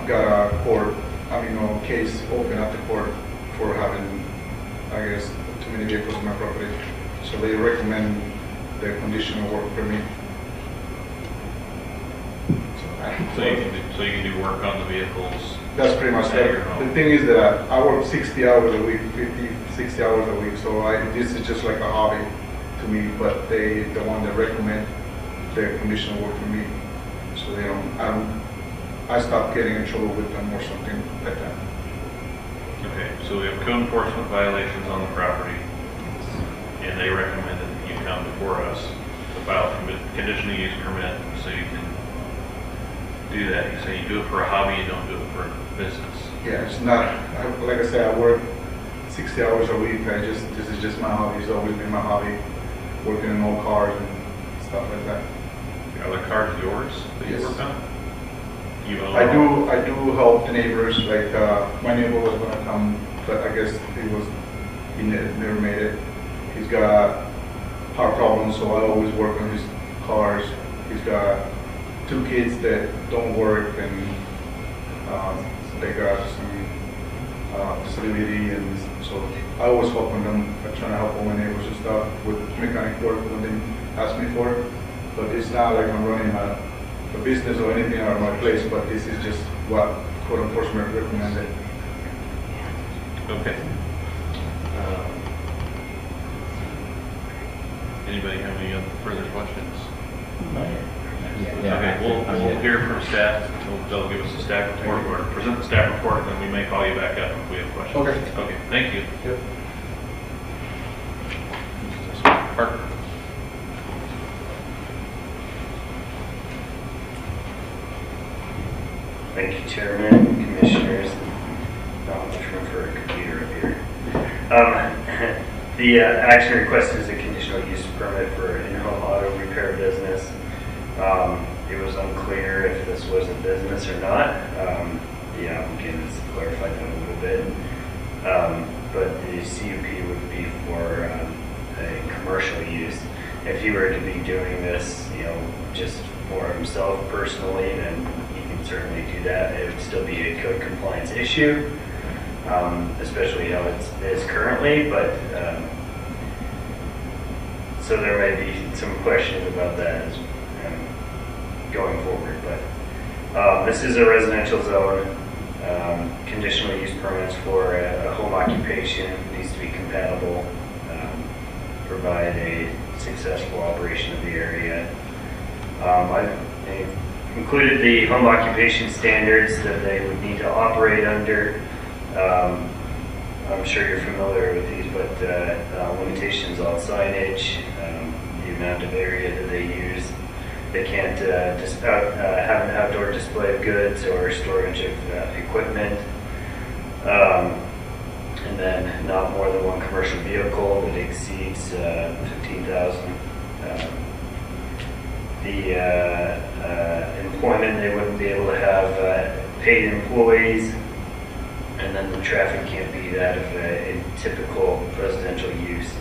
got a case open at the court for having, I guess, too many vehicles on my property. So they recommend the conditional work permit. so you can do work on the vehicles. That's pretty much at that. your home. The thing is that I work 60 hours a week, 50, 60 hours a week, so this is just like a hobby to me, but the one that recommend the conditional work for me, so they I stopped getting in trouble with them or something like that. Okay, so we have code enforcement violations on the property, and they recommended that you come before us to file a conditional use permit so you can do that. You say you do it for a hobby, you don't do it for business. Yeah, it's not, like I said, I work 60 hours a week. This is just my hobby. It's always been my hobby, working in old cars and stuff like that. Are the cars yours that you Yes. work on? You own I them? do help the neighbors. Like my neighbor was gonna come, but I guess he never made it. He's got heart problems, so I always work on his cars. He's got 2 kids that don't work, and they got some disability, and so I always help them. I'm trying to help all my neighbors and stuff with mechanic work when they ask me for it. But it's not like I'm running a business or anything out of my place, but this is just what code enforcement recommended. Okay. Anybody have any other further questions? Okay, we'll hear from staff. They'll give us a staff report, or present the staff report, and then we may call you back up if we have questions. Okay. Okay, thank you. Yep. Parker. Thank you, Chairman, Commissioners. Not much room for a computer up here. The action request is a conditional use permit for an in-home auto repair business. It was unclear if this was a business or not. The applicant has clarified that a little bit. But the CUP would be for a commercial use. If he were to be doing this, just for himself personally, then he can certainly do that. It would still be a code compliance issue, especially how it is currently, but so there may be some questions about that going forward. But this is a residential zone. Conditional use permits for a home occupation needs to be compatible, provide a successful operation of the area. I've included the home occupation standards that they would need to operate under. I'm sure you're familiar with these, but limitations on signage, the amount of area that they use. They can't have an outdoor display of goods or storage of equipment. And then not more than one commercial vehicle that exceeds 15,000. The employment, they wouldn't be able to have paid employees, and then the traffic can't be that of a typical residential use.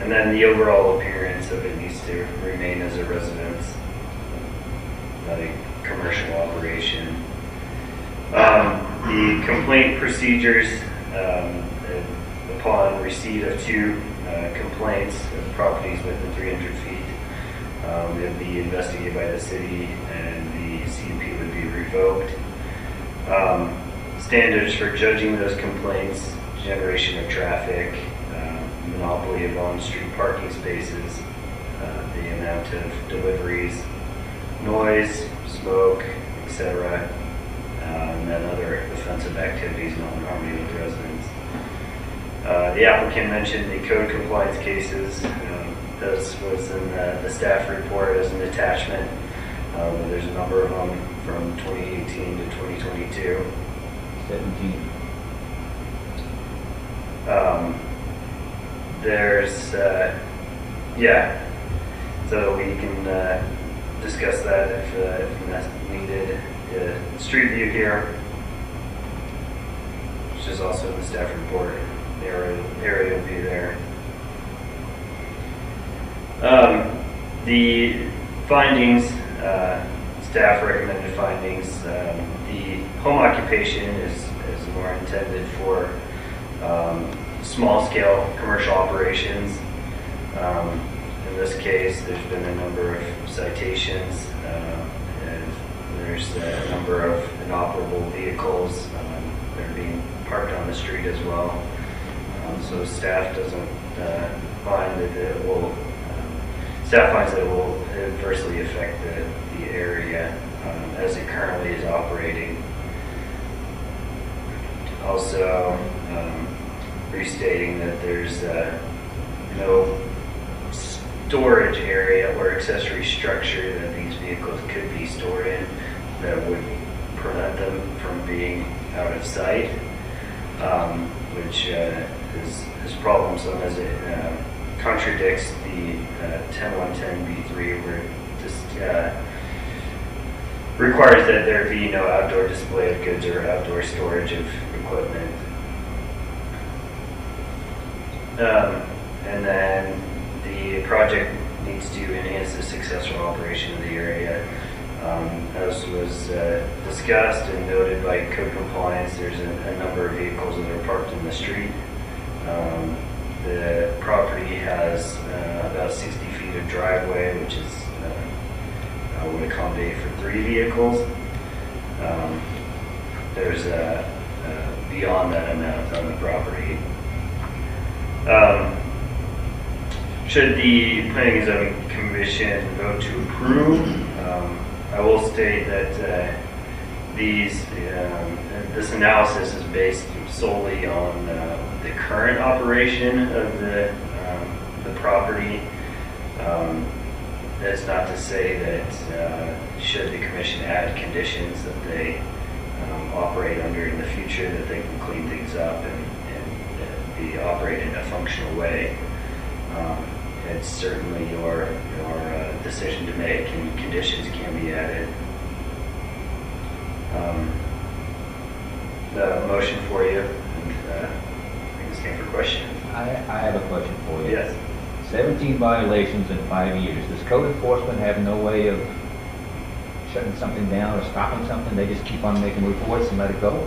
And then the overall appearance of it needs to remain as a residence, not a commercial operation. The complaint procedures, upon receipt of 2 complaints of properties within 300 feet, it would be investigated by the city and the CUP would be revoked. Standards for judging those complaints: generation of traffic, monopoly of on-street parking spaces, the amount of deliveries, noise, smoke, etc., and then other offensive activities not in harmony with residents. The applicant mentioned the code compliance cases. This was in the staff report as an attachment. There's a number of them from 2018 to 2022. 17. There's, yeah, so we can discuss that if that's needed. The street view here, which is also in the staff report, the aerial view there. The findings, staff recommended findings, the home occupation is more intended for small-scale commercial operations. In this case, there's been a number of citations, and there's a number of inoperable vehicles that are being parked on the street as well. So staff doesn't find that it will, staff finds that it will adversely affect the area as it currently is operating. Also, restating that there's no storage area or accessory structure that these vehicles could be stored in that would prevent them from being out of sight, which is problemsome as it contradicts the 10110B3, where it just requires that there be no outdoor display of goods or outdoor storage of equipment. And then the project needs to enhance the successful operation of the area. As was discussed and noted by code compliance, there's a number of vehicles that are parked in the street. The property has about 60 feet of driveway, which is would accommodate for 3 vehicles. There's beyond that amount on the property. Should the Planning and Zoning Commission vote to approve, I will state that this analysis is based solely on the current operation of the property. That's not to say that should the commission add conditions that they operate under in the future, that they can clean things up and be operated in a functional way. It's certainly your decision to make, and conditions can be added. The motion for you, and I can stand for questions. I have a question for you. Yes. 17 violations in 5 years. Does code enforcement have no way of shutting something down or stopping something? They just keep on making reports and let it go?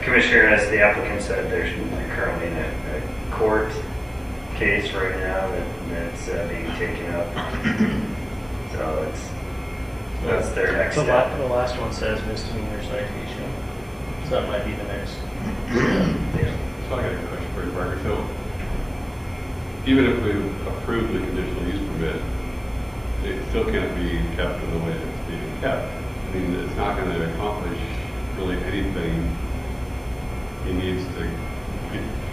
Commissioner, as the applicant said, there's currently a court case right now that's being taken up. So that's their next step. The last one says misdemeanor citation, so that might be the next. Yeah. So I got a question for you, Parker. So even if we approve the conditional use permit, it still can't be kept in the way it's being kept. I mean, it's not going to accomplish really anything he needs to,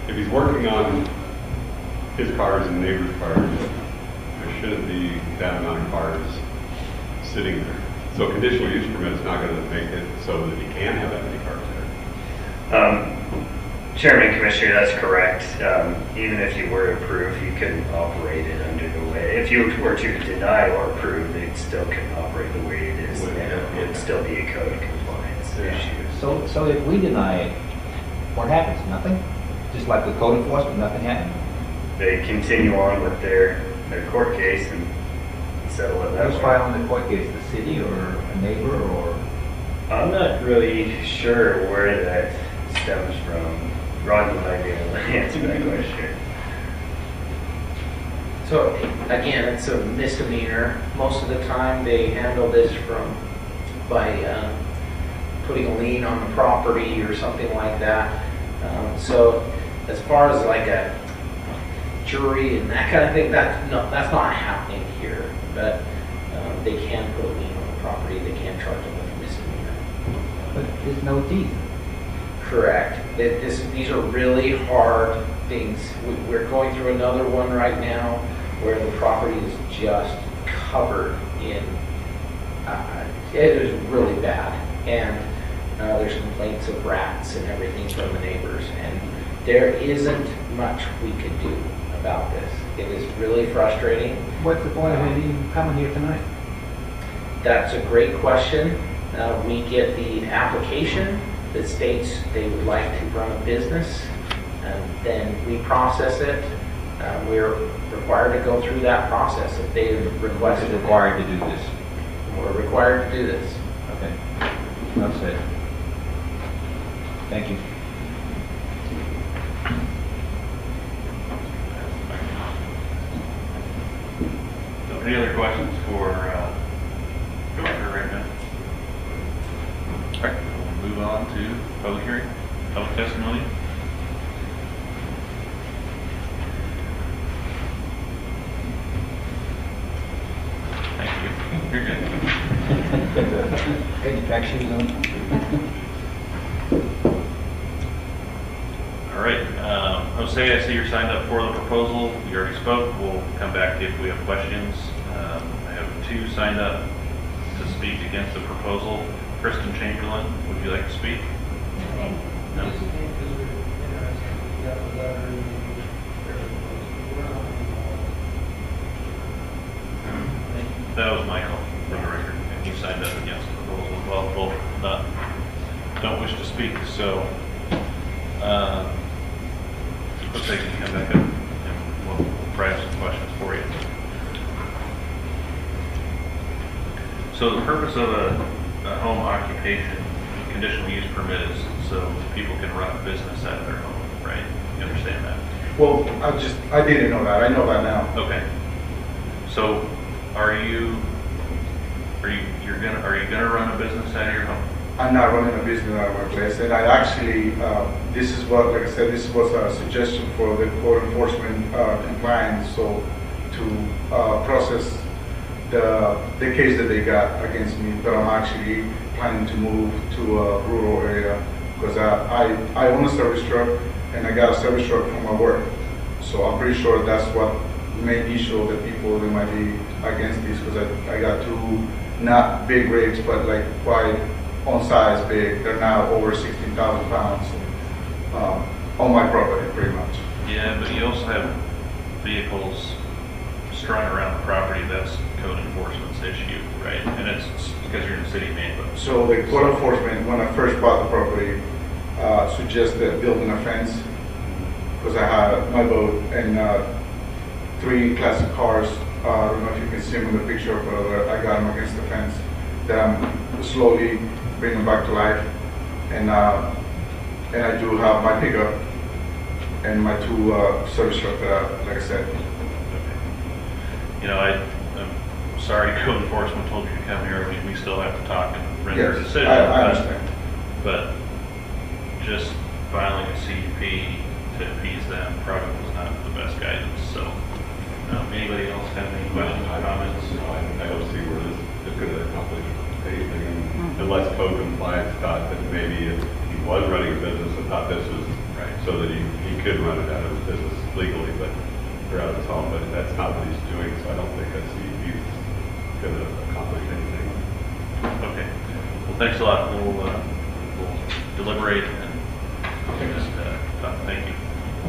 if he's working on his cars and neighbors' cars, there shouldn't be that amount of cars sitting there. So conditional use permit is not going to make it so that he can have that many cars there. Chairman, Commissioner, that's correct. Even if you were to approve, you couldn't operate it under the way. If you were to deny or approve, it still couldn't operate the way it is now. It would still be a code compliance issue. So if we deny it, what happens? Nothing? Just like with code enforcement, nothing happened? They continue on with their court case and settle it that Who's way. filing the court case, the city or a neighbor or? I'm not really sure where that stems from. Ron might be able to answer that question. So again, it's a misdemeanor. Most of the time, they handle this by putting a lien on the property or something like that. So as far as like a jury and that kind of thing, that's not happening here. But they can put a lien on the property. They can charge them with a misdemeanor. But there's no teeth. Correct. These are really hard things. We're going through another one right now where the property is just covered in, it is really bad. And there's complaints of rats and everything from the neighbors. And there isn't much we could do about this. It is really frustrating. What's the point of it even coming here tonight? That's a great question. We get the application that states they would like to run a business, and then we process it. We're required to go through that process if they requested it. Required to do this. We're required to do this. Okay. That's it. Thank you. So any other questions for Commissioner right now? All right, we'll move on to public hearing, public testimony. Thank you. You're good. Hey, track shoes on. All right, Jose, I see you're signed up for the proposal. You already spoke. We'll come back if we have questions. I have two signed up to speak against the proposal. Kristen Chamberlain, would you like to speak? No? That was Michael, for the record, and he signed up against the proposal as well. Both don't wish to speak, so looks like you can come back up and we'll probably have some questions for you. So the purpose of a home occupation conditional use permit is so people can run a business out of their home, right? You understand that? Well, I didn't know that. I know that now. Okay. So are you gonna run a business out of your home? I'm not running a business out of my place, and I actually, this is what, like I said, this was a suggestion for the code enforcement compliance, so to process the case that they got against me, but I'm actually planning to move to a rural area because I own a service truck and I got a service truck from my work, so I'm pretty sure that's what main issue of the people that might be against this because I got two not big rigs but like quite on size big. They're now over 16,000 pounds on my property pretty much. Yeah, but you also have vehicles strung around the property. That's code enforcement's issue, right? And it's because you're in the city of Nampa. So the code enforcement, when I first bought the property, suggested building a fence because I had my boat and 3 classic cars. I don't know if you can see them in the picture, but I got them against the fence that I'm slowly bringing back to life. And I do have my pickup and my 2 service truck that, like I said. Okay. You know, I'm sorry code enforcement told you to come here. We still have to talk and render a decision. I understand. But just filing a CUP to appease them probably was not the best guidance. So anybody else have any questions or comments? I don't see where this could accomplish anything unless code compliance thought that maybe if he was running a business and thought this was so that he could run it out of his business legally, but, or out of his home, but that's not what he's doing, so I don't think he's going to accomplish anything. Okay. Well, thanks a lot. We'll deliberate and just talk. Thank you.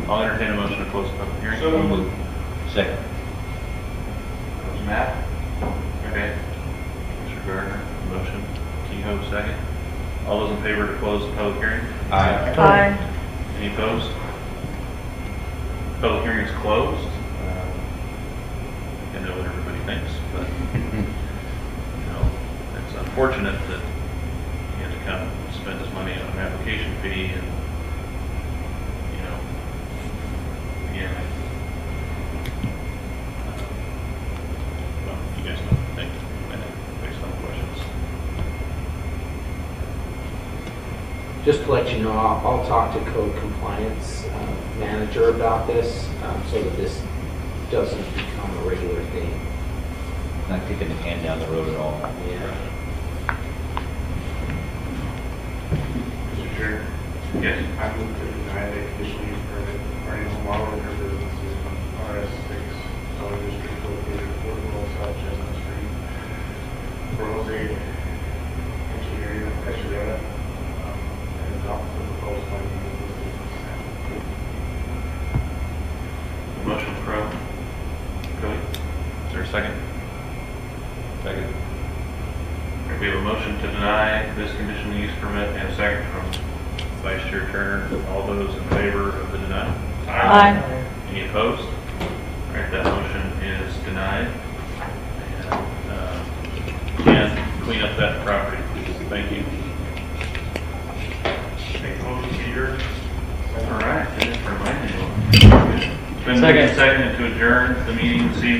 I'll entertain a motion to close the public hearing. So moved. Second. That was Matt. Okay. Mr. Gardner, motion. Kehoe, second. All those in favor to close the public hearing? Aye. Aye. Any opposed? Public hearing is closed. I know what everybody thinks, but it's unfortunate that he had to come and spend his money on an application fee and, again, well, you guys know, thank you, based on the questions. Just to let you know, I'll talk to code compliance manager about this so that this doesn't become a regular thing. Not kicking the can down the road at all. Yeah. Mr. Chair, Yes. I move to deny the conditional use permit for any home auto repair businesses in RS6 zoning district located at 412 South Chestnut Street for Jose Engineering Estrella and adopt the proposed findings as listed. Motion from Cody. Is there a second? Second. All right, we have a motion to deny this conditional use permit and a second from Vice Chair Turner. All those in favor of the denial? Aye. Any opposed? All right, that motion is denied. And Ken, clean up that property, please. Thank you. Make a motion to adjourn. All right, thanks for reminding me. It's been Second. seconded to adjourn the meeting this evening.